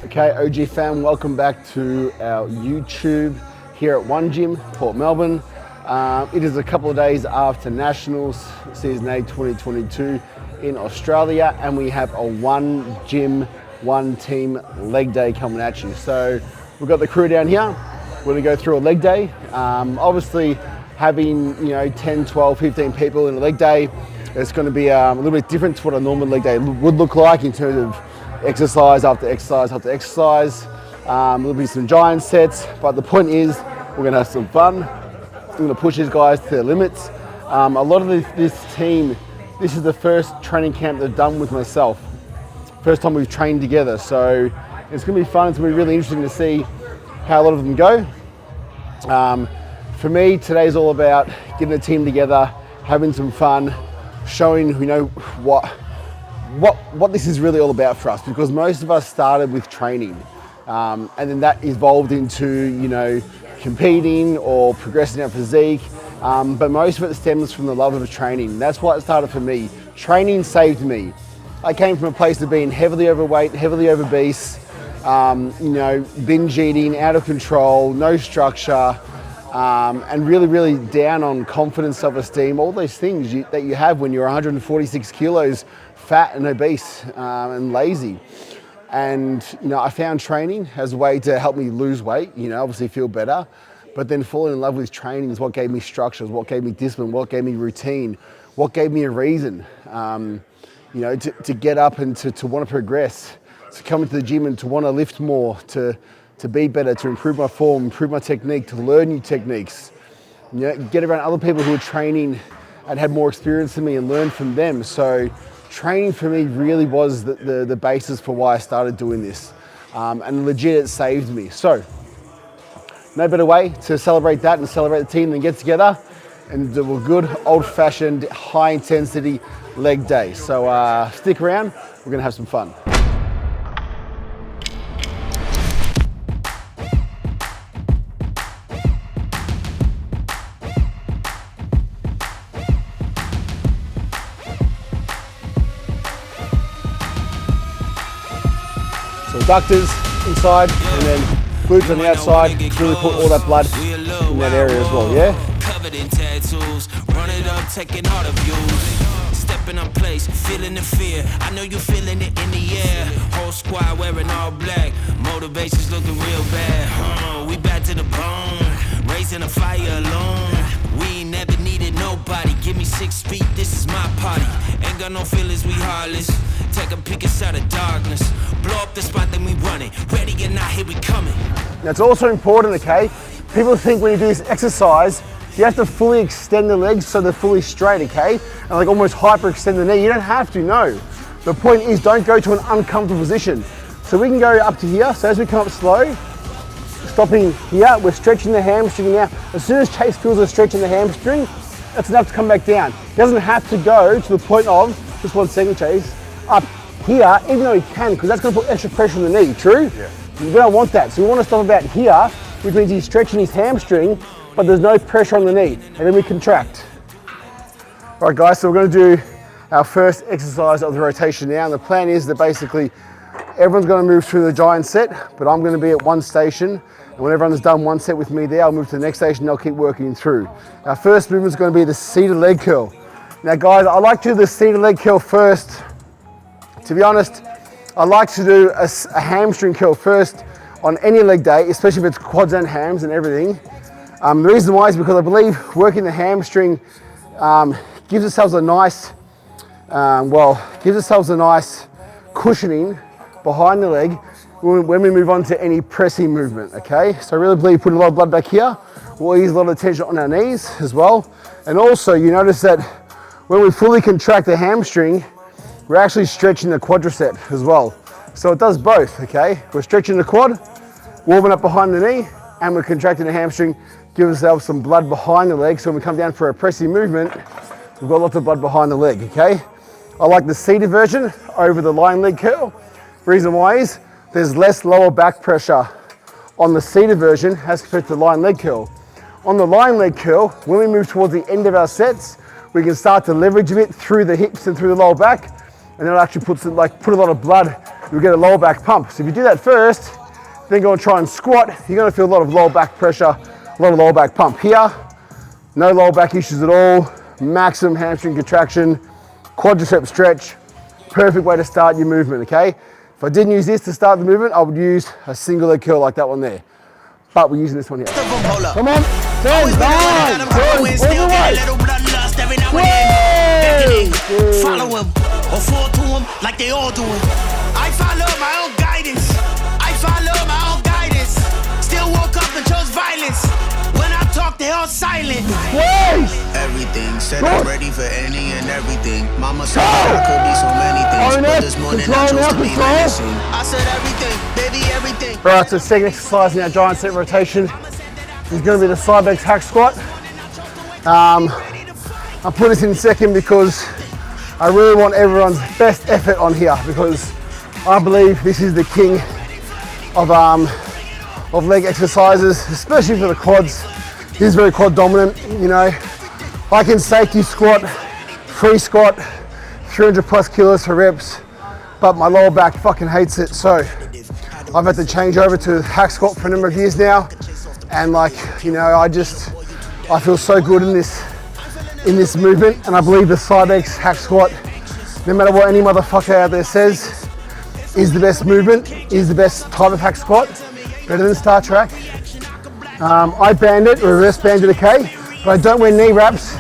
Okay, OG fam, welcome back to our YouTube here at OneGym, Port Melbourne. It is a couple of days after Nationals, Season 8 2022 in Australia, and we have a OneGym, Oneteam Leg Day coming at you. So we've got the crew down here. We're gonna go through a leg day. Obviously, having 10, 12, 15 people in a leg day, it's gonna be a little bit different to what a normal leg day would look like in terms of exercise after exercise after exercise. There'll be some giant sets, but the point is we're gonna have some fun. We're gonna push these guys to their limits. A lot of this team, this is the first training camp they've done with myself. First time we've trained together, so it's gonna be fun. It's gonna be really interesting to see how a lot of them go. For me, today's all about getting a team together, having some fun, showing what this is really all about for us, because most of us started with training, and then that evolved into competing or progressing our physique, but most of it stems from the love of training. That's why it started for me. Training saved me. I came from a place of being heavily overweight, heavily obese, binge eating, out of control, no structure, and really down on confidence, self-esteem, all those things that you have when you're 146 kilos, fat and obese and lazy. And I found training as a way to help me lose weight, obviously feel better, but then falling in love with training is what gave me structures, what gave me discipline, what gave me routine, what gave me a reason, to get up and to want to progress, to come into the gym and to want to lift more, to be better, to improve my form, improve my technique, to learn new techniques, get around other people who are training and had more experience than me and learn from them. So training for me really was the basis for why I started doing this. And legit, it saved me. So no better way to celebrate that and celebrate the team than get together and do a good old-fashioned high-intensity leg day. So stick around, we're gonna have some fun. So adductors inside and then glutes on the outside, really put all that blood in that area as well, yeah? Covered in tattoos, run it up, taking all the views. Stepping on place, feeling the fear. I know you feeling it in the air. Whole squad wearing all black. Motivation's looking real bad. We bad to the bone, raising a fire alone. We ain't never needed nobody. Give me 6 feet, this is my party. Ain't got no feelings, we heartless. Take a peek inside the darkness. Blow up the spot, then we run it. Ready or not, here we coming. Now it's also important, okay? People think when you do this exercise, you have to fully extend the legs so they're fully straight, okay? And like almost hyperextend the knee. You don't have to, no. The point is, don't go to an uncomfortable position. So we can go up to here. So as we come up slow, stopping here, we're stretching the hamstring now. As soon as Chase feels a stretch in the hamstring, that's enough to come back down. It doesn't have to go to the point of, just 1 second, Chase, up here, even though he can, because that's going to put extra pressure on the knee, true? Yeah. We don't want that. So we want to stop about here, which means he's stretching his hamstring, but there's no pressure on the knee, and then we contract. All right, guys, so we're going to do our first exercise of the rotation now, and the plan is that basically everyone's going to move through the giant set, but I'm going to be at one station, and when everyone's done one set with me there, I'll move to the next station and I'll keep working through. Our first movement is going to be the seated leg curl. Now, guys, I like to do the seated leg curl first. To be honest, I like to do a hamstring curl first on any leg day, especially if it's quads and hams and everything. The reason why is because I believe working the hamstring gives ourselves a nice, cushioning behind the leg when we move on to any pressing movement, okay? So I really believe putting a lot of blood back here will ease a lot of tension on our knees as well. And also you notice that when we fully contract the hamstring, we're actually stretching the quadricep as well. So it does both, okay? We're stretching the quad, warming up behind the knee, and we're contracting the hamstring, give ourselves some blood behind the leg. So when we come down for a pressing movement, we've got lots of blood behind the leg, okay? I like the seated version over the lying leg curl. Reason why is there's less lower back pressure on the seated version as compared to the lying leg curl. On the lying leg curl, when we move towards the end of our sets, we can start to leverage a bit through the hips and through the lower back, and it'll actually put a lot of blood you'll get a lower back pump. So if you do that first, then go and try and squat, you're gonna feel a lot of lower back pressure, a lot of lower back pump. Here, no lower back issues at all, maximum hamstring contraction, quadricep stretch, perfect way to start your movement, okay? If I didn't use this to start the movement, I would use a single leg curl like that one there. But we're using this one here. Come on, 10, 9, 10, all the way. Follow him or fall to him like they all do. I follow my own guidance. I follow my own guidance. Still woke up and chose violence. When I talk, they all silent. Everything said I'm ready for any and everything. Mama said there could be so many things, but this morning I chose to be menacing. I said everything, baby, everything. All right, so the second exercise in our giant set rotation is going to be the side legs hack squat. I put this in second because I really want everyone's best effort on here, because I believe this is the king of leg exercises, especially for the quads. This is very quad dominant, you know. I can safety squat, free squat, 300 plus kilos for reps, but my lower back fucking hates it. So I've had to change over to hack squat for a number of years now. And like, you know, I feel so good in this movement. And I believe the side legs hack squat, no matter what any motherfucker out there says, is the best movement, is the best type of hack squat, better than Star Trek. I band it, reverse banded, okay, but I don't wear knee wraps.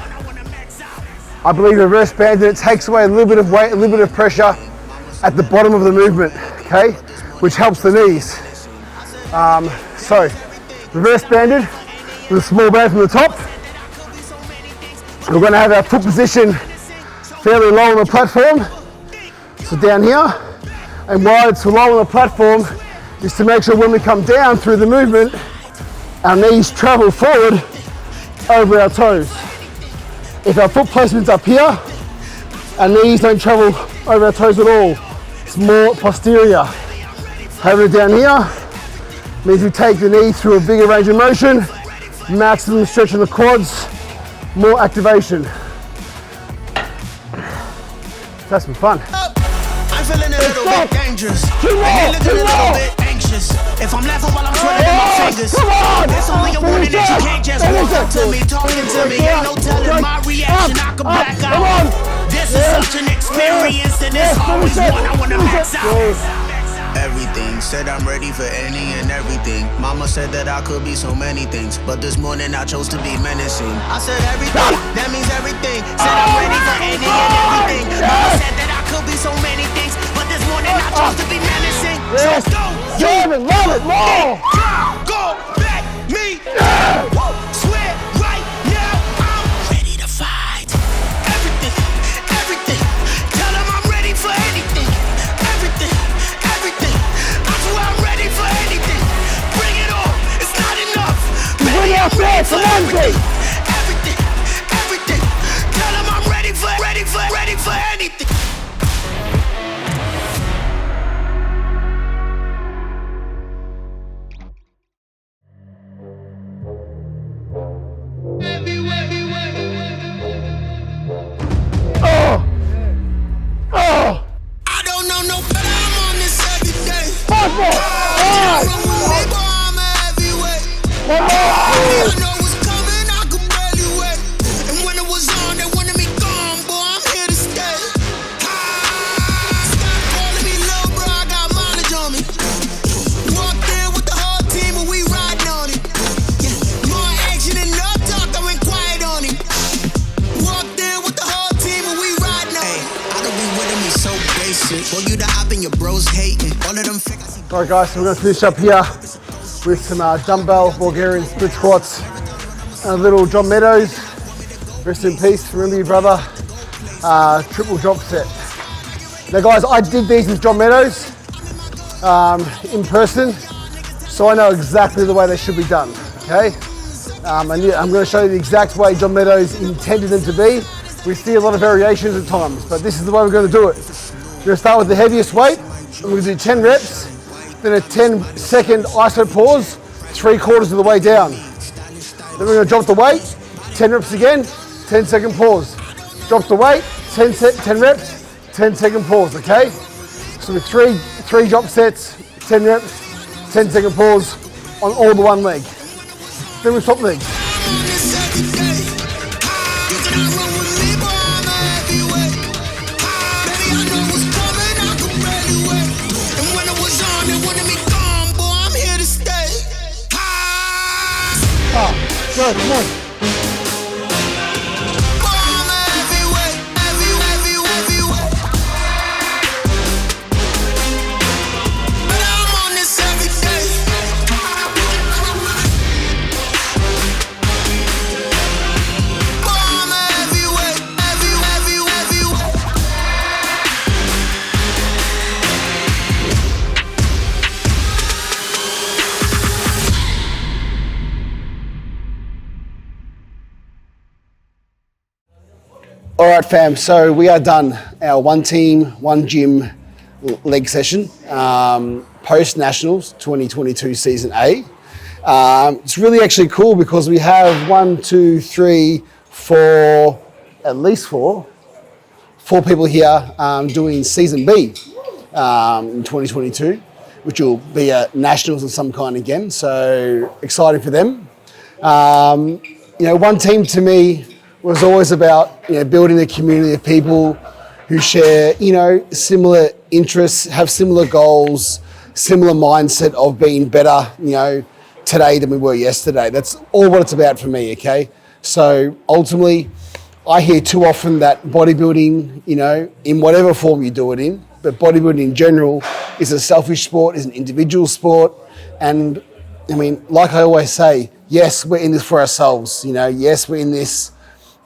I believe reverse banded, it takes away a little bit of weight, a little bit of pressure at the bottom of the movement, okay, which helps the knees. So, reverse banded with a small band from the top. We're going to have our foot position fairly low on the platform, so down here, and why it's so low on the platform is to make sure when we come down through the movement, our knees travel forward over our toes. If our foot placement's up here, our knees don't travel over our toes at all. It's more posterior. Having it down here means we take the knee through a bigger range of motion, maximum stretch in the quads, more activation. That's some fun. I'm feeling a little bit dangerous. I get looking a little bit anxious. If I'm laughing while I'm twiddling my fingers, there's only a warning that you can't just walk up to me, talking to me. Ain't no telling my reaction. I can black out. This is such an experience, and it's always one I wanna max out. Everything said I'm ready for any and everything. Mama said that I could be so many things, but this morning I chose to be menacing. I said everything, that means everything. Said I'm ready for any and everything. Mama said that I could be so many things, but this morning I chose to be menacing. So let's go. Love it, more. Go back me. Swear right now I'm ready to fight. Everything, everything. Tell them I'm ready for anything. Everything. I'm ready for anything. Bring it on. It's not enough. Bring it up there, come on, everything, everything. Tell them I'm ready for anything. I don't know no better. I'm on this every day. I'm a heavyweight. I know what's coming, I could barely wait. And when it was on, they wanted me gone, boy, I'm here to stay. Stop calling me little bro, I got mileage on me. Walked in with the whole team and we riding on it. Yeah, more action and no talk, I went quiet on him. Walked in with the whole team and we riding on it. I don't be with me so basic. Well, you the op and your bros hating. All of them fake. Alright guys, so we're going to finish up here with some dumbbell Bulgarian split squats and a little John Meadows, rest in peace, remember your brother, triple drop set. Now guys, I did these with John Meadows in person, so I know exactly the way they should be done, okay? And I'm going to show you the exact way John Meadows intended them to be. We see a lot of variations at times, but this is the way we're going to do it. We're going to start with the heaviest weight, and we're going to do 10 reps, then a 10-second iso pause, 3/4 of the way down. Then we're going to drop the weight, 10 reps again, 10-second pause. Drop the weight, 10 reps, 10-second pause, okay? So with 3 drop sets, 10 reps, 10-second pause on all the one leg. Then we swap legs. Go, come on. All right, fam, so we are done our one team, one gym leg session, post-Nationals 2022 Season A. It's really actually cool because we have at least four people here doing Season B in 2022, which will be a Nationals of some kind again, so exciting for them. One team to me was always about building a community of people who share similar interests, have similar goals, similar mindset of being better today than we were yesterday. That's all what it's about for me. Okay, so ultimately, I hear too often that bodybuilding, in whatever form you do it in, but bodybuilding in general is a selfish sport, is an individual sport, and I mean, like I always say, yes, we're in this for ourselves. Yes, we're in this.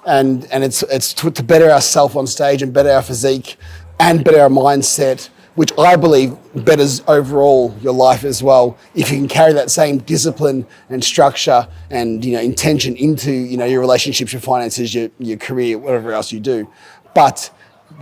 And it's to better ourselves on stage and better our physique and better our mindset, which I believe betters overall your life as well. If you can carry that same discipline and structure and intention into your relationships, your finances, your career, whatever else you do. But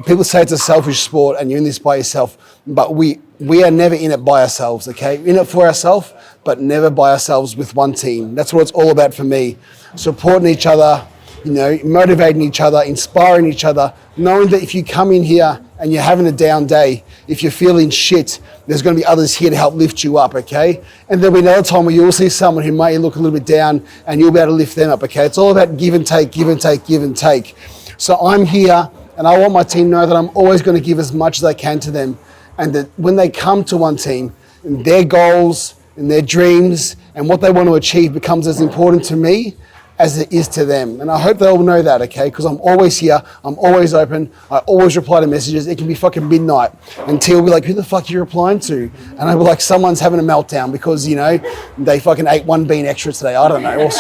people say it's a selfish sport and you're in this by yourself, but we are never in it by ourselves. Okay, in it for ourselves, but never by ourselves with one team. That's what it's all about for me. Supporting each other. Motivating each other, inspiring each other, knowing that if you come in here and you're having a down day, if you're feeling shit, there's going to be others here to help lift you up, okay? And there'll be another time where you'll see someone who may look a little bit down and you'll be able to lift them up, okay? It's all about give and take, give and take, give and take. So I'm here and I want my team to know that I'm always going to give as much as I can to them, and that when they come to one team, their goals and their dreams and what they want to achieve becomes as important to me as it is to them. And I hope they all know that, okay? Because I'm always here, I'm always open, I always reply to messages. It can be fucking midnight and T will be like, who the fuck are you replying to? And I'll be like, someone's having a meltdown because, they fucking ate 1 bean extra today, I don't know, or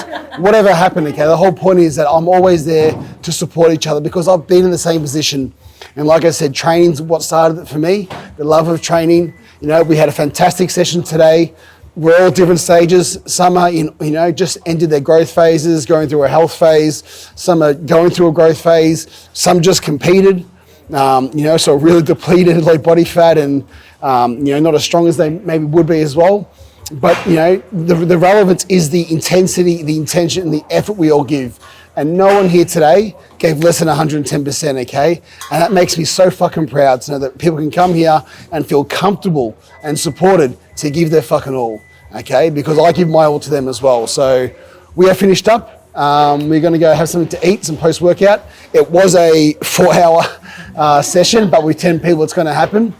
whatever happened, okay? The whole point is that I'm always there to support each other because I've been in the same position. And like I said, training's what started it for me, the love of training. We had a fantastic session today. We're all different stages. Some are just ended their growth phases, going through a health phase. Some are going through a growth phase. Some just competed, so really depleted, like body fat and, not as strong as they maybe would be as well. But, the relevance is the intensity, the intention, and the effort we all give. And no one here today gave less than 110%, okay? And that makes me so fucking proud to know that people can come here and feel comfortable and supported to give their fucking all, okay? Because I give my all to them as well. So we are finished up. We're gonna go have something to eat, some post-workout. It was a 4-hour session, but with 10 people, it's gonna happen.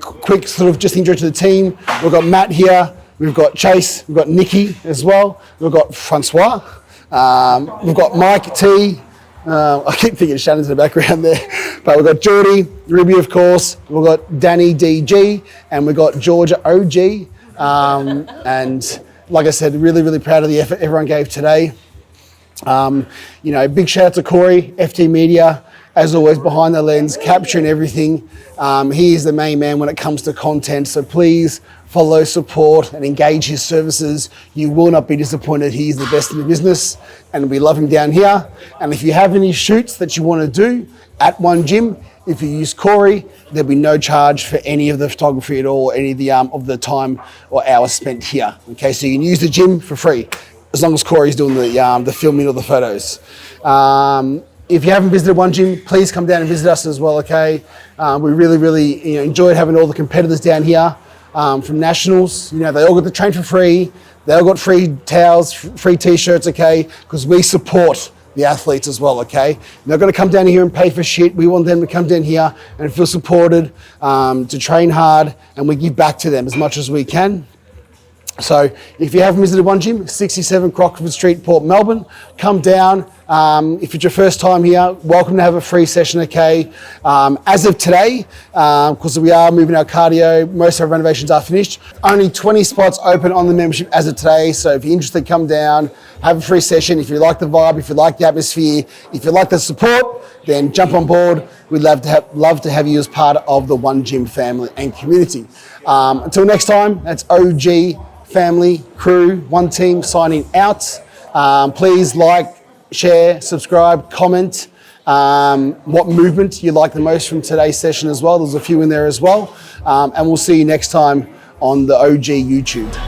Quick sort of just intro to the team. We've got Matt here. We've got Chase, we've got Nikki as well, we've got Francois, we've got Mike T, I keep thinking Shannon's in the background there, but we've got Geordie, Ruby of course, we've got Danny DG, and we've got Georgia OG, and like I said, really, really proud of the effort everyone gave today. Big shout out to Corey, FT Media, as always behind the lens, capturing everything. He is the main man when it comes to content, so please follow, support, and engage his services. You will not be disappointed. He is the best in the business, and we love him down here. And if you have any shoots that you want to do at OneGym, if you use Corey, there'll be no charge for any of the photography at all, any of the time or hours spent here. Okay, so you can use the gym for free, as long as Corey's doing the filming of the photos. if you haven't visited OneGym, please come down and visit us as well, okay? We really enjoyed having all the competitors down here from nationals. You know, they all got to train for free. They all got free towels, free t-shirts, okay? Because we support the athletes as well, okay? They're not going to come down here and pay for shit. We want them to come down here and feel supported, to train hard, and we give back to them as much as we can. So if you haven't visited OneGym, 67 Crockford Street, Port Melbourne, come down. If it's your first time here, welcome to have a free session, okay? As of today, because we are moving our cardio, most of our renovations are finished. Only 20 spots open on the membership as of today. So if you're interested, come down, have a free session. If you like the vibe, if you like the atmosphere, if you like the support, then jump on board. We'd love to have you as part of the OneGym family and community. Until next time, that's OG family, crew, one team signing out. Please like, share, subscribe, comment what movement you like the most from today's session as well. There's a few in there as well. And we'll see you next time on the OG YouTube.